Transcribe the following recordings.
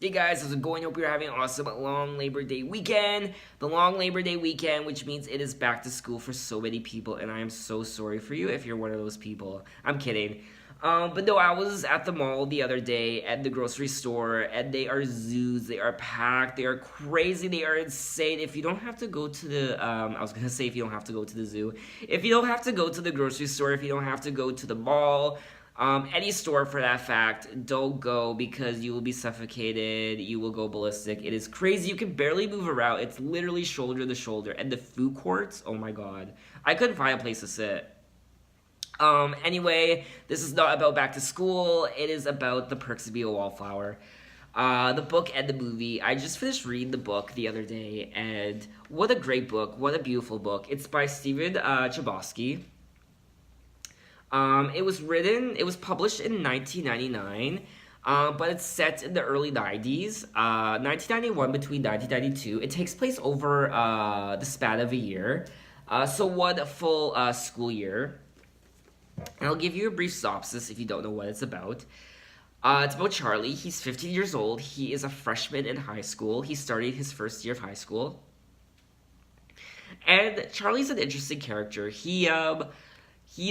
Hey guys, how's it going? Hope you're having an awesome long Labor Day weekend. The long Labor Day weekend, which means it is back to school for so many people, and I am so sorry for you if you're one of those people. I'm kidding. But no, I was at the mall the other day at the grocery store, and they are zoos. They are packed. They are crazy. They are insane. If you don't have to go to I was gonna say if you don't have to go to the zoo, if you don't have to go to the grocery store, if you don't have to go to the mall, any store for that fact, don't go because you will be suffocated. You will go ballistic. It is crazy. You can barely move around. It's literally shoulder to shoulder. And the food courts, oh my god. I couldn't find a place to sit. Anyway, this is not about back to school. It is about the perks of being a wallflower. The book and the movie. I just finished reading the book the other day, and what a great book. What a beautiful book. It's by Stephen Chbosky. It was published in 1999, but it's set in the early 90s, 1991 between 1992. It takes place over the span of a year, so one full school year. And I'll give you a brief synopsis if you don't know what it's about. It's about Charlie. He's 15 years old. He is a freshman in high school. He started his first year of high school. And Charlie's an interesting character. He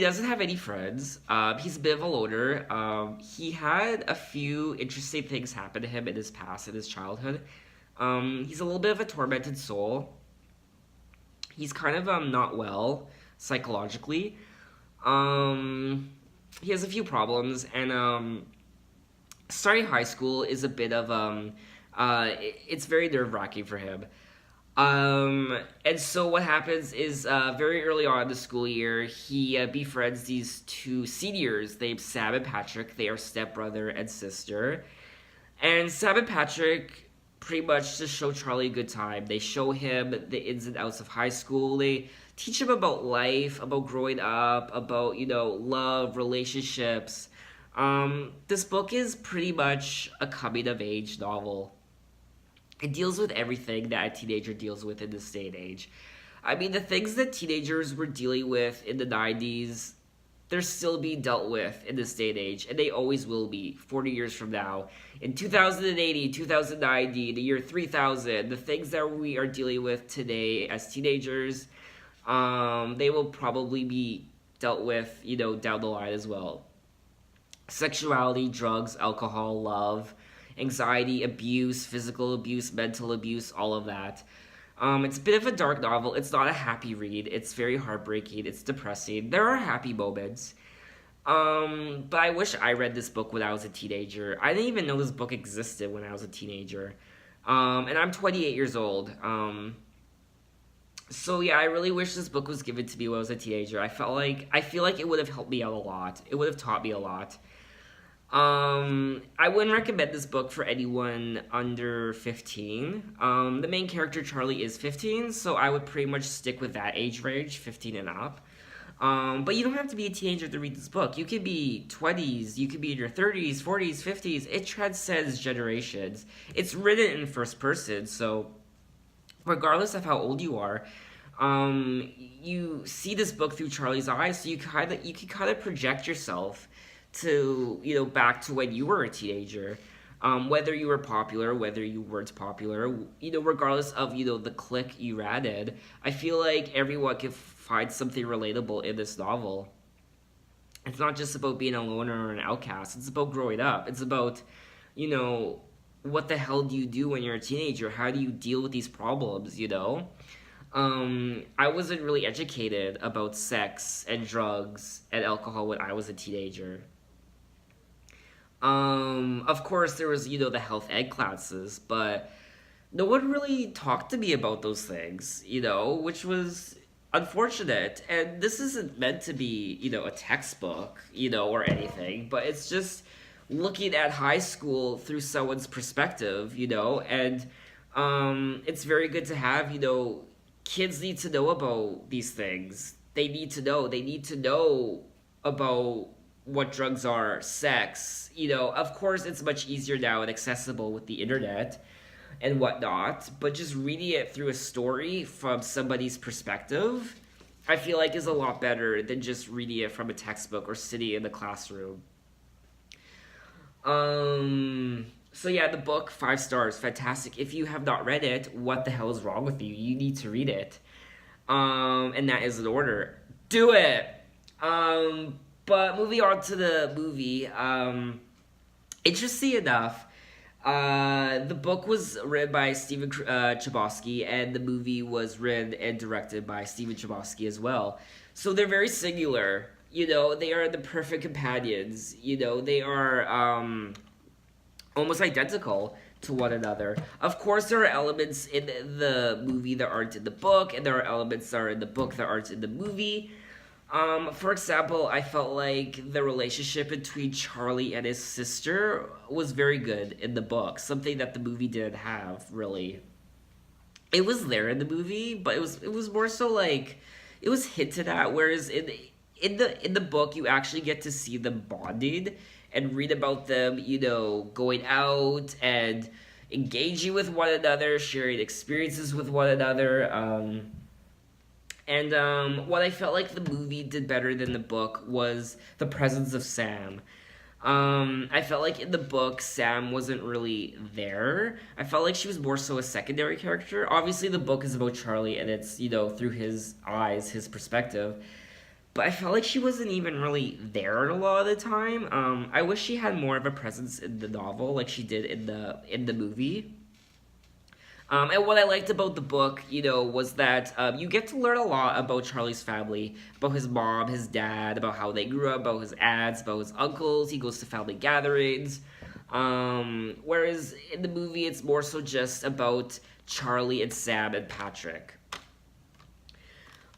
doesn't have any friends. He's a bit of a loner. He had a few interesting things happen to him in his past, in his childhood. He's a little bit of a tormented soul. He's kind of not well psychologically. He has a few problems, and starting high school is a bit of it's very nerve wracking for him. And so what happens is very early on in the school year, he befriends these two seniors named Sam and Patrick. They are stepbrother and sister. And Sam and Patrick pretty much just show Charlie a good time. They show him the ins and outs of high school. They teach him about life, about growing up, about, love, relationships. This book is pretty much a coming of age novel. It deals with everything that a teenager deals with in this day and age. I mean, the things that teenagers were dealing with in the 90s, they're still being dealt with in this day and age, and they always will be 40 years from now. In 2080, 2090, the year 3000, the things that we are dealing with today as teenagers, they will probably be dealt with, down the line as well. Sexuality, drugs, alcohol, love, anxiety, abuse, physical abuse, mental abuse, all of that. It's a bit of a dark novel. It's not a happy read. It's very heartbreaking. It's depressing. There are happy moments. But I wish I read this book when I was a teenager. I didn't even know this book existed when I was a teenager. And I'm 28 years old. So yeah, I really wish this book was given to me when I was a teenager. I feel like it would have helped me out a lot. It would have taught me a lot. I wouldn't recommend this book for anyone under 15. The main character, Charlie, is 15, so I would pretty much stick with that age range, 15 and up. But you don't have to be a teenager to read this book. You could be 20s, you could be in your 30s, 40s, 50s. It transcends generations. It's written in first person, so regardless of how old you are, you see this book through Charlie's eyes, so you can kind of project yourself to back to when you were a teenager, whether you were popular, whether you weren't popular, regardless of the clique you ratted. I feel like everyone can find something relatable in this novel. It's not just about being a loner or an outcast. It's about growing up. It's about what the hell do you do when you're a teenager? How do you deal with these problems? I wasn't really educated about sex and drugs and alcohol when I was a teenager. Of course, there was, the health ed classes, but no one really talked to me about those things, which was unfortunate. And this isn't meant to be, a textbook, or anything, but it's just looking at high school through someone's perspective, and it's very good to have, kids need to know about these things. They need to know. They need to know about what drugs are, sex. Of course, it's much easier now and accessible with the internet and whatnot, but just reading it through a story from somebody's perspective, I feel like is a lot better than just reading it from a textbook or sitting in the classroom. So yeah, the book 5 stars, fantastic. If you have not read it, what the hell is wrong with you? You need to read it. And that is an order. Do it. But moving on to the movie. Interesting enough, the book was written by Steven Chbosky, and the movie was written and directed by Steven Chbosky as well. So they're very singular. You know, they are the perfect companions. You know, they are almost identical to one another. Of course, there are elements in the movie that aren't in the book, and there are elements that are in the book that aren't in the movie. For example, I felt like the relationship between Charlie and his sister was very good in the book, something that the movie didn't have, really. It was there in the movie, but it was more so like it was hinted at, whereas in the book you actually get to see them bonding and read about them, you know, going out and engaging with one another, sharing experiences with one another. And what I felt like the movie did better than the book was the presence of Sam. I felt like in the book, Sam wasn't really there. I felt like she was more so a secondary character. Obviously, the book is about Charlie, and it's, you know, through his eyes, his perspective. But I felt like she wasn't even really there a lot of the time. I wish she had more of a presence in the novel, like she did in the movie. And what I liked about the book, you know, was that you get to learn a lot about Charlie's family, about his mom, his dad, about how they grew up, about his aunts, about his uncles. He goes to family gatherings. Whereas in the movie, it's more so just about Charlie and Sam and Patrick.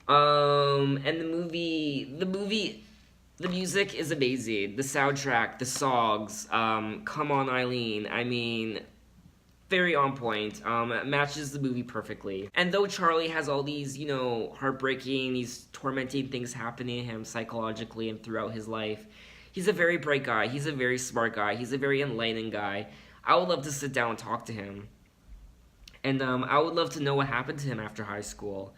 And the music is amazing. The soundtrack, the songs, Come On Eileen. I mean, very on point. It matches the movie perfectly. And though Charlie has all these, you know, heartbreaking, these tormenting things happening to him psychologically and throughout his life, he's a very bright guy. He's a very smart guy. He's a very enlightening guy. I would love to sit down and talk to him. And I would love to know what happened to him after high school.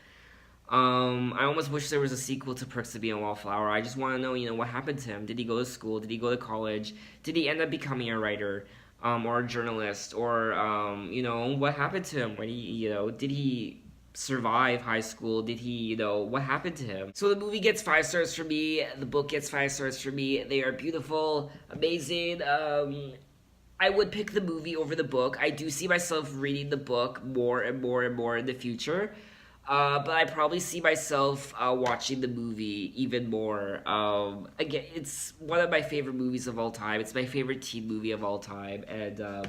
I almost wish there was a sequel to Perks of Being a Wallflower. I just want to know, you know, what happened to him. Did he go to school? Did he go to college? Did he end up becoming a writer, or a journalist? Or, you know, what happened to him? When he, you know, did he survive high school? Did he, you know, what happened to him? So the movie gets 5 stars for me. The book gets 5 stars for me. They are beautiful, amazing. I would pick the movie over the book. I do see myself reading the book more and more and more in the future. But I probably see myself watching the movie even more. Again, it's one of my favorite movies of all time. It's my favorite teen movie of all time, and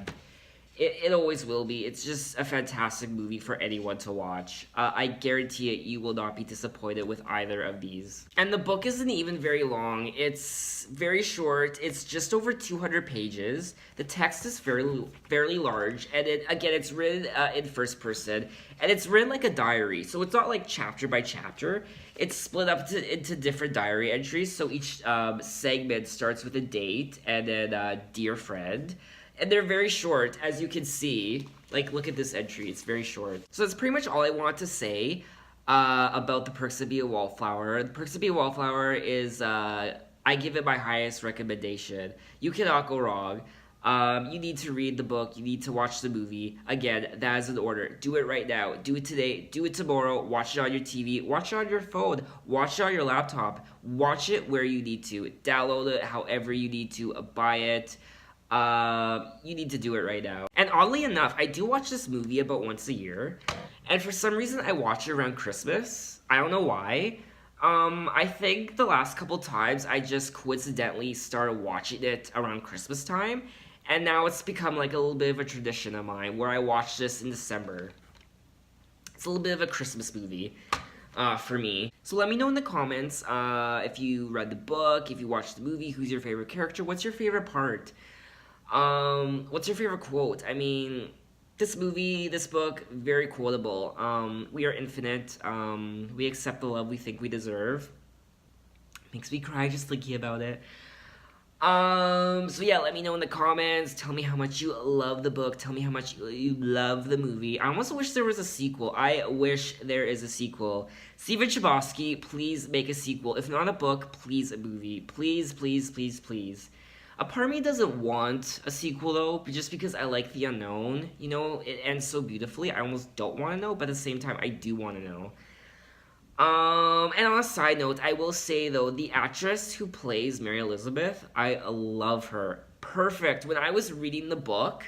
it always will be. It's just a fantastic movie for anyone to watch. I guarantee it, you will not be disappointed with either of these. And the book isn't even very long. It's very short. It's just over 200 pages. The text is fairly large, and it's written in first person, and it's written like a diary. So it's not like chapter by chapter. It's split up into different diary entries. So each segment starts with a date and then dear friend. And they're very short, as you can see. Like, look at this entry. It's very short. So that's pretty much all I want to say about The Perks of Being a Wallflower. The Perks of Being a Wallflower is, I give it my highest recommendation. You cannot go wrong. You need to read the book. You need to watch the movie. Again, that is an order. Do it right now. Do it today. Do it tomorrow. Watch it on your TV. Watch it on your phone. Watch it on your laptop. Watch it where you need to. Download it however you need to. Buy it. You need to do it right now. And oddly enough, I do watch this movie about once a year. And for some reason, I watch it around Christmas. I don't know why. I think the last couple times, I just coincidentally started watching it around Christmas time. And now it's become like a little bit of a tradition of mine where I watch this in December. It's a little bit of a Christmas movie. For me. So let me know in the comments if you read the book, if you watched the movie, who's your favorite character, what's your favorite part? What's your favorite quote? I mean, this movie, this book, very quotable. We are infinite. We accept the love we think we deserve. Makes me cry just thinking about it. So yeah, let me know in the comments. Tell me how much you love the book. Tell me how much you love the movie. I almost wish there was a sequel. I wish there is a sequel. Steven Chbosky, please make a sequel. If not a book, please a movie. Please, please, please, please. A part of me doesn't want a sequel though, but just because I like the unknown. You know, it ends so beautifully. I almost don't want to know, but at the same time, I do want to know. And on a side note, I will say though, the actress who plays Mary Elizabeth, I love her. Perfect. When I was reading the book,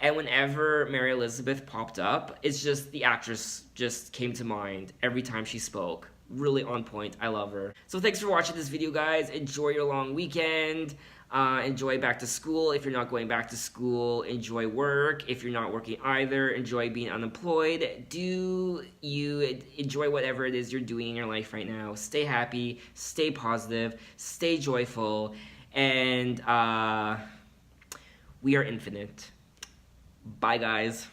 and whenever Mary Elizabeth popped up, it's just the actress just came to mind every time she spoke. Really on point. I love her. So thanks for watching this video, guys. Enjoy your long weekend. Enjoy back to school if you're not going back to school. Enjoy work if you're not working either. Enjoy being unemployed. Do you enjoy whatever it is you're doing in your life right now? Stay happy, stay positive, stay joyful, and we are infinite. Bye, guys.